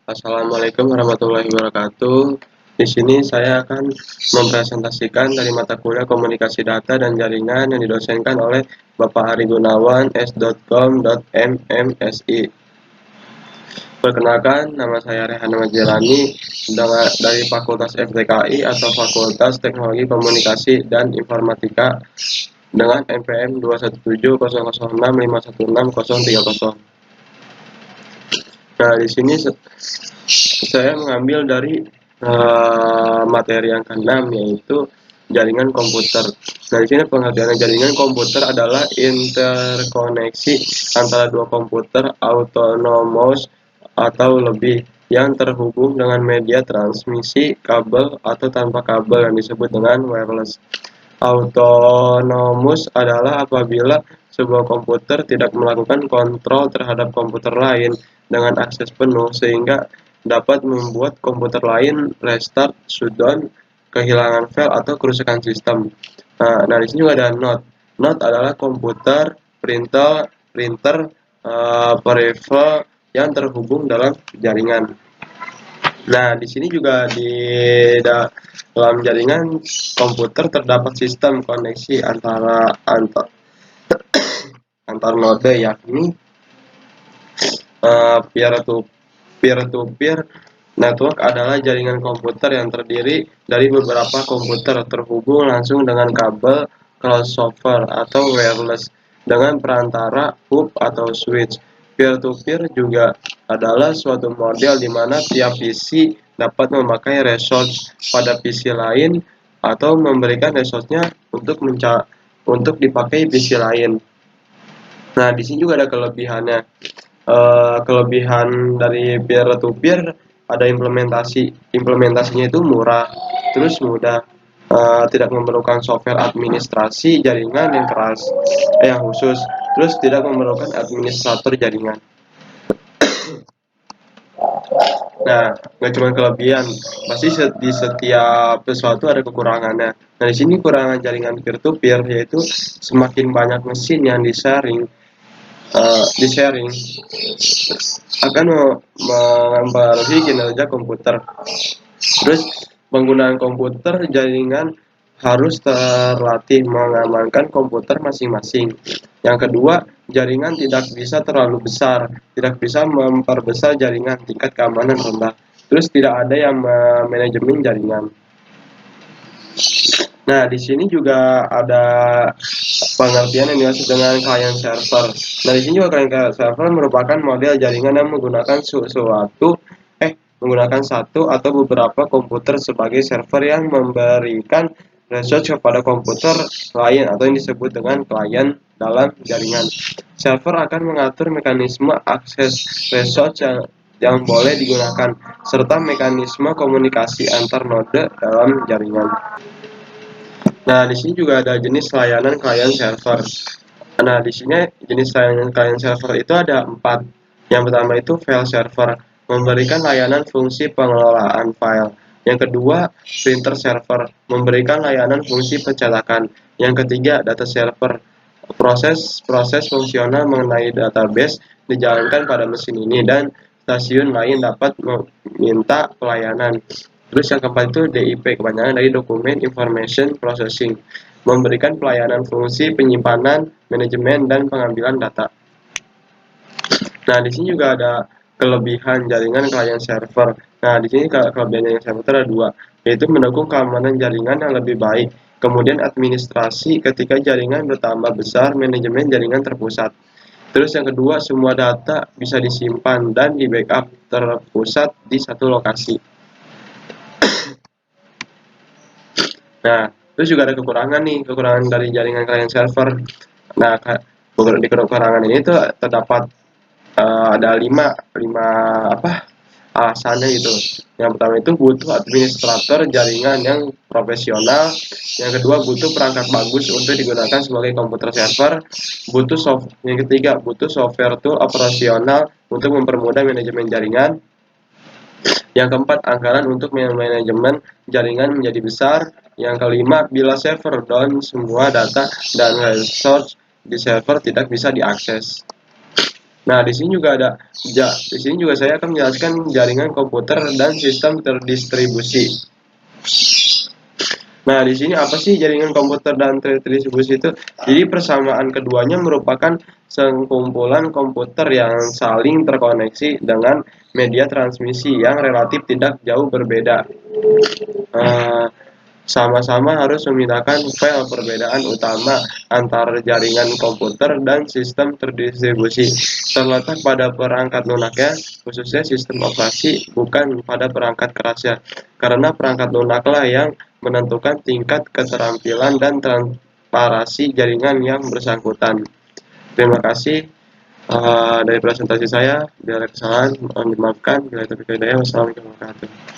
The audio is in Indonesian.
Assalamualaikum warahmatullahi wabarakatuh. Di sini saya akan mempresentasikan dari mata kuliah Komunikasi Data dan Jaringan yang didosenkan oleh Bapak Ari Gunawan, S.com.mmsi. Perkenalkan, nama saya Rehan Majelani dari Fakultas FTKI atau Fakultas Teknologi Komunikasi dan Informatika dengan NPM 2170065163030. Nah, di sini saya mengambil dari materi yang keenam, yaitu jaringan komputer. Nah, di sini pengertian jaringan komputer adalah interkoneksi antara dua komputer autonomous atau lebih yang terhubung dengan media transmisi kabel atau tanpa kabel yang disebut dengan wireless. Autonomous adalah apabila sebuah komputer tidak melakukan kontrol terhadap komputer lain dengan akses penuh sehingga dapat membuat komputer lain restart, shutdown, kehilangan file atau kerusakan sistem. Nah, di sini juga ada node. Node adalah komputer, printer, peripheral yang terhubung dalam jaringan. Nah, di sini juga di dalam jaringan komputer terdapat sistem koneksi antar node, yakni peer-to-peer network adalah jaringan komputer yang terdiri dari beberapa komputer terhubung langsung dengan kabel, crossover atau wireless dengan perantara hub atau switch. Peer-to-peer juga adalah suatu model di mana tiap PC dapat memakai resource pada PC lain atau memberikan resource-nya untuk dipakai PC lain. Nah, di sini juga ada kelebihannya. Kelebihan dari peer-to-peer ada implementasinya itu murah, terus mudah, tidak memerlukan software administrasi jaringan yang khusus, terus tidak memerlukan administrator jaringan. Nah, nggak cuma kelebihan, pasti di setiap sesuatu ada kekurangannya. Nah, di sini kekurangan jaringan peer-to-peer yaitu semakin banyak mesin yang di-sharing akan mempengaruhi kinerja komputer. Terus penggunaan komputer jaringan harus terlatih mengamankan komputer masing-masing. Yang kedua, jaringan tidak bisa terlalu besar, tidak bisa memperbesar jaringan, tingkat keamanan rendah. Terus tidak ada yang manajemen jaringan. Nah, di sini juga ada pengertian yang dimaksud dengan client server. Nah, di sini juga client server merupakan model jaringan yang menggunakan satu atau beberapa komputer sebagai server yang memberikan resource kepada komputer lain atau yang disebut dengan client dalam jaringan. Server akan mengatur mekanisme akses resource yang boleh digunakan serta mekanisme komunikasi antar node dalam jaringan. Nah, di sini juga ada jenis layanan client server. Nah, di sini jenis layanan client server itu ada 4. Yang pertama itu file server, memberikan layanan fungsi pengelolaan file. Yang kedua, printer server, memberikan layanan fungsi pencetakan. Yang ketiga, data server, proses fungsional mengenai database dijalankan pada mesin ini dan stasiun lain dapat meminta pelayanan. Terus yang keempat itu DIP, kepanjangan dari Document Information Processing, memberikan pelayanan fungsi penyimpanan, manajemen, dan pengambilan data. Nah, di sini juga ada kelebihan jaringan client server. Nah, di sini kelebihan jaringan server ada 2, yaitu mendukung keamanan jaringan yang lebih baik. Kemudian administrasi ketika jaringan bertambah besar, manajemen jaringan terpusat. Terus yang kedua, semua data bisa disimpan dan di backup terpusat di satu lokasi. Nah, terus juga ada kekurangan dari jaringan client server. Nah, di kekurangan ini tuh terdapat ada 5 alasannya gitu. Yang pertama itu butuh administrator jaringan yang profesional. Yang kedua, butuh perangkat bagus untuk digunakan sebagai komputer server. Yang ketiga, butuh software tool operasional untuk mempermudah manajemen jaringan. Yang keempat, anggaran untuk manajemen jaringan menjadi besar. Yang kelima, bila server down, semua data dan resource di server tidak bisa diakses. Nah, di sini juga ada di sini juga saya akan menjelaskan jaringan komputer dan sistem terdistribusi. Nah, di sini apa sih jaringan komputer dan terdistribusi itu? Jadi persamaan keduanya merupakan sekumpulan komputer yang saling terkoneksi dengan media transmisi yang relatif tidak jauh berbeda. Eh, Sama-sama harus memindahkan file perbedaan utama antara jaringan komputer dan sistem terdistribusi terletak pada perangkat lunaknya, khususnya sistem operasi, bukan pada perangkat kerasnya, karena perangkat lunaklah yang menentukan tingkat keterampilan dan transparasi jaringan yang bersangkutan. Terima kasih dari presentasi saya. Bila ada kesalahan, mohon dimaafkan. Bila ada kebedaan, wassalamualaikum warahmatullahi wabarakatuh.